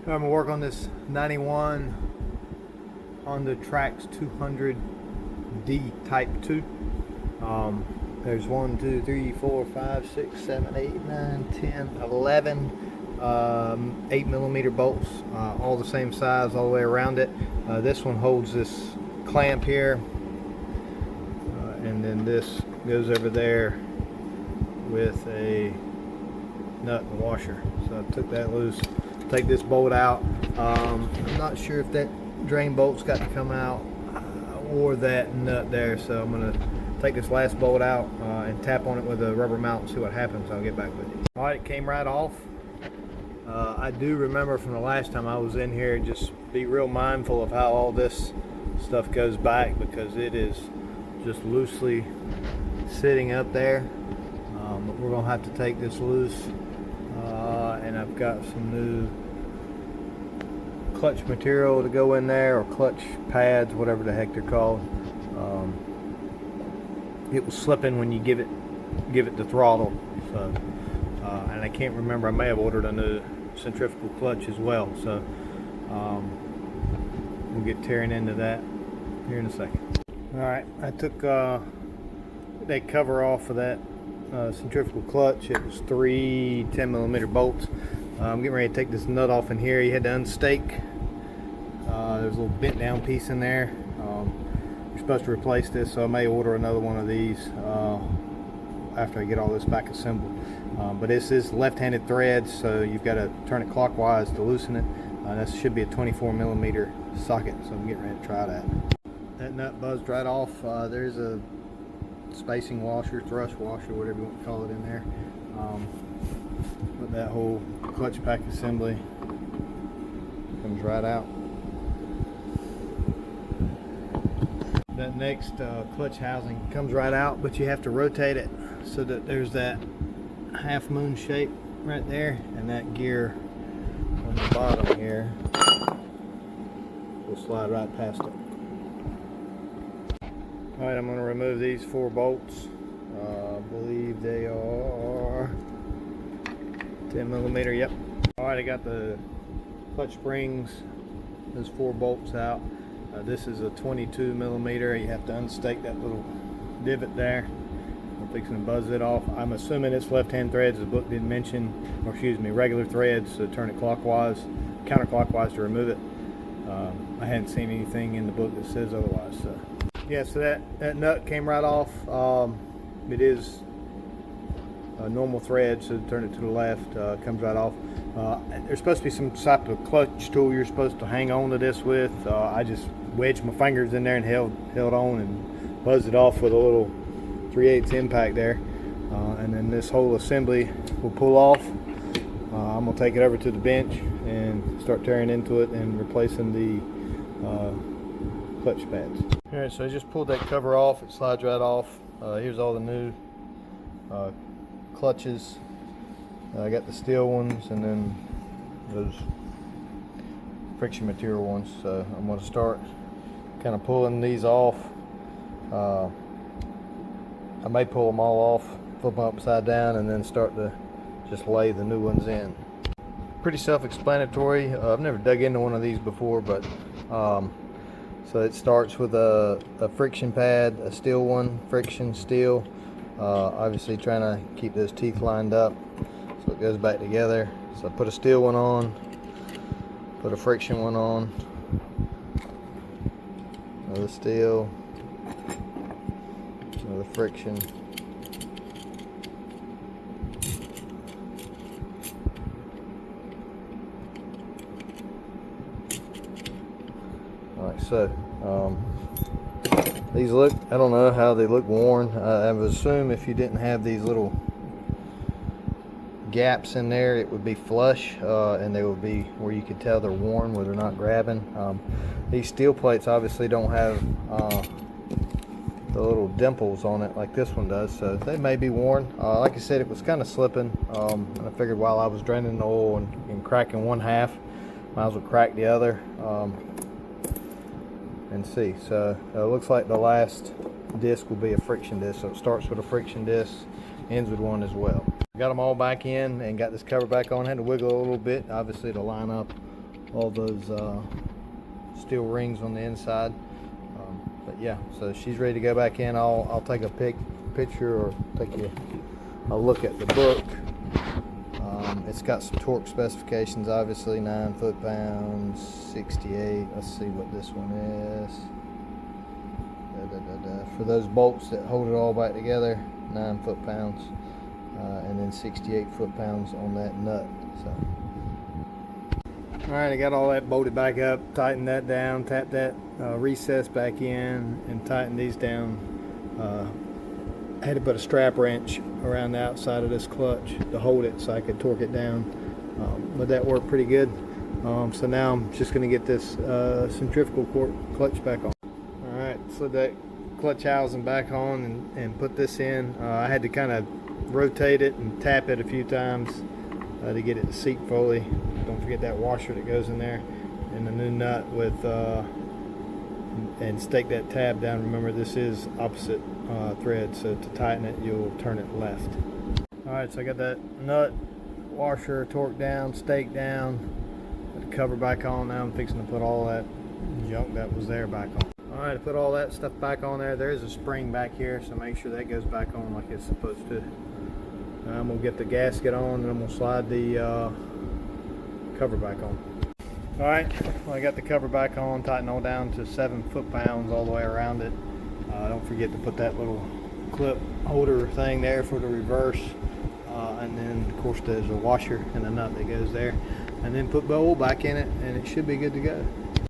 I'm gonna work on this 91 on the TRX200D Type 2. There's 1, 2, 3, 4, 5, 6, 7, 8, 9, 10, 11 8mm bolts, all the same size all the way around it. This one holds this clamp here, and then this goes over there with a nut and washer. So I took that loose. Take this bolt out. I'm not sure if that drain bolt's got to come out or that nut there, so I'm going to take this last bolt out and tap on it with a rubber mount and see what happens. I'll get back with you. Alright, it came right off. I do remember from the last time I was in here, just be real mindful of how all this stuff goes back, because it is just loosely sitting up there. But we're going to have to take this loose, and I've got some new clutch material to go in there, or clutch pads, whatever the heck they're called. It was slipping when you give it the throttle, so and I can't remember, I may have ordered a new centrifugal clutch as well, so we'll get tearing into that here in a second. Alright, I took that cover off of that centrifugal clutch. It was 3 10mm bolts. I'm getting ready to take this nut off in here. You had to unstake. There's a little bent down piece in there. You're supposed to replace this, so I may order another one of these after I get all this back assembled. But this is left-handed thread, so you've got to turn it clockwise to loosen it. This should be a 24mm socket, so I'm getting ready to try that. That nut buzzed right off. There's a spacing washer, thrust washer, whatever you want to call it, in there. But that whole clutch pack assembly comes right out. That next clutch housing comes right out, but you have to rotate it so that there's that half moon shape right there, and that gear on the bottom here will slide right past it. Alright, I'm going to remove these 4 bolts. I believe they are 10mm, yep. Alright, I got the clutch springs, those 4 bolts out. This is a 22mm. You have to unstake that little divot there. I'm fixing to buzz it off. I'm assuming it's left-hand threads. The book didn't mention, or excuse me, regular threads, so turn it clockwise, counterclockwise to remove it. I hadn't seen anything in the book that says otherwise. So yeah, so that nut came right off. It is a normal thread, so turn it to the left, comes right off. There's supposed to be some type of clutch tool you're supposed to hang on to this with. I just wedged my fingers in there and held on and buzzed it off with a little 3/8 impact there. And then this whole assembly will pull off. I'm going to take it over to the bench and start tearing into it and replacing the clutch pads. Alright, so I just pulled that cover off. It slides right off. Here's all the new clutches. I got the steel ones and then those friction material ones. So I'm going to start kind of pulling these off. I may pull them all off, flip them upside down, and then start to just lay the new ones in. Pretty self-explanatory. I've never dug into one of these before, but so it starts with a friction pad, a steel one, friction, steel. Obviously trying to keep those teeth lined up so it goes back together. So I put a steel one on, put a friction one on, another steel, another friction, alright. So these look, I don't know how they look worn. I would assume if you didn't have these little gaps in there, it would be flush, and they would be where you could tell they're worn, where they're not grabbing. These steel plates obviously don't have the little dimples on it like this one does, so they may be worn. Like I said, it was kind of slipping, and I figured while I was draining the oil and cracking one half, might as well crack the other and see. So it looks like the last disc will be a friction disc, so it starts with a friction disc, ends with one as well. Got them all back in and got this cover back on. Had to wiggle a little bit, obviously, to line up all those steel rings on the inside. But yeah, so she's ready to go back in. I'll take a picture or take a look at the book. It's got some torque specifications, obviously 9 foot-pounds, 68. Let's see what this one is. For those bolts that hold it all back together, 9 foot-pounds, and then 68 foot-pounds on that nut. So, all right, I got all that bolted back up, tightened that down, tapped that recess back in, and tightened these down. I had to put a strap wrench around the outside of this clutch to hold it so I could torque it down, but that worked pretty good. So now I'm just going to get this centrifugal clutch back on. All right, slid that clutch housing back on and put this in. I had to kind of rotate it and tap it a few times to get it to seat fully. Don't forget that washer that goes in there, and the new nut with and stake that tab down. Remember, this is opposite thread, so to tighten it you'll turn it left. All right, so I got that nut, washer torqued down, staked down, put the cover back on. Now I'm fixing to put all that junk that was there back on. All right, I put all that stuff back on there. There's a spring back here, so make sure that goes back on like it's supposed to. I'm gonna get the gasket on, and I'm gonna slide the cover back on. All right, well, I got the cover back on, tightened all down to 7 foot-pounds all the way around it. Don't forget to put that little clip holder thing there for the reverse, and then of course there's a washer and a nut that goes there, and then put the oil back in it, and it should be good to go.